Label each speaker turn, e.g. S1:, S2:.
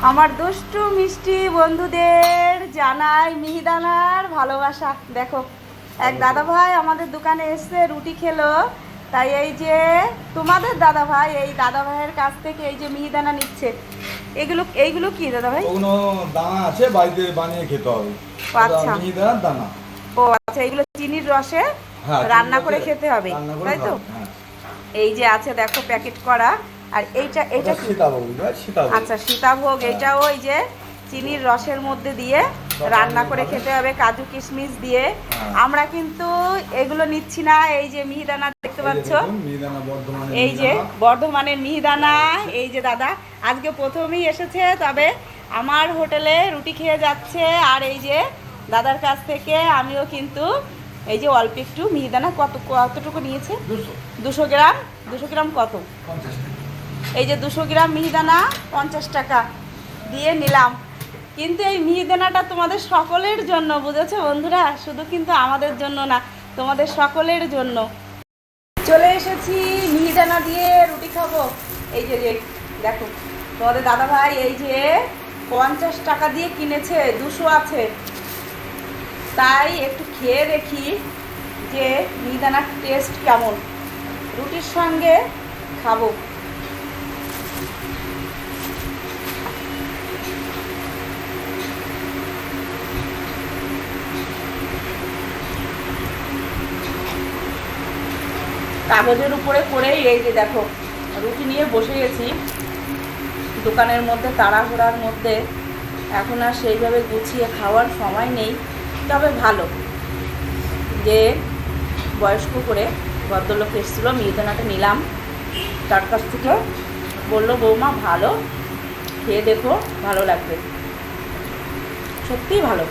S1: আমার দুষ্টু মিষ্টি বন্ধুদের জানাই মিহিদানার ভালোবাসা। দেখো এক দাদা ভাই আমাদের দোকানে এসে রুটি খেলো, তাই এই যে তোমাদের দাদা ভাই এই দাদা ভাইয়ের কাছ থেকে এই যে মিহিদানা নিচ্ছে। এইগুলো কি দাদা ভাই?
S2: কোনো দানা আছে বাড়িতে বানিয়ে খেতে হবে।
S1: আচ্ছা,
S2: মিহিদানার দানা।
S1: ও আচ্ছা, এগুলো চিনির রসে রান্না করে খেতে হবে, তাই তো? এই যে আছে দেখো প্যাকেট করা। আর এইটা কি?
S2: সীতাভোগ।
S1: আচ্ছা, সীতাভোগ। এটাও ওই যে চিনির রসের মধ্যে দিয়ে রান্না করে খেতে হবে, কাজু কিশমিশ দিয়ে। আমরা কিন্তু এগুলো নিচ্ছি না। এই যে মিহিদানা দেখতে পাচ্ছ, এই যে বর্ধমানের মিহিদানা। এই যে দাদা আজকে প্রথমেই এসেছে, তবে আমার হোটেলে রুটি খেয়ে যাচ্ছে। আর এই যে দাদার কাছ থেকে আমিও কিন্তু এই যে অল্প একটু মিহিদানা কতটুকু নিয়েছে? 200 গ্রাম। 200 গ্রাম কত? এই যে 200 গ্রাম মিহিদানা 50 টাকা দিয়ে নিলাম। কিন্তু এই মিহিদানাটা তোমাদের সকলের জন্য, বুঝেছো বন্ধুরা? শুধু কিন্তু আমাদের জন্য না, তোমাদের সকলের জন্য। চলে এসেছি মিহিদানা দিয়ে রুটি খাবো। এই যে দেখো তোমাদের দাদা ভাই এই যে 50 টাকা দিয়ে কিনেছে, 200 আছে। তাই একটু খেয়ে দেখি যে মিহিদানার টেস্ট কেমন। রুটির সঙ্গে খাবো। কাগজের উপরে করেই এই যে দেখো রুটি নিয়ে বসে গেছি। দোকানের মধ্যে তাড়াহুড়ার মধ্যে এখন আর সেইভাবে গুছিয়ে খাওয়ার সময় নেই। তবে ভালো যে বয়স্ক করে ভদ্রলোক এসেছিলো, মিহিদানাটা নিলাম তার কাছ থেকে। বললো বৌমা ভালো, খেয়ে দেখো ভালো লাগবে, সত্যিই ভালো।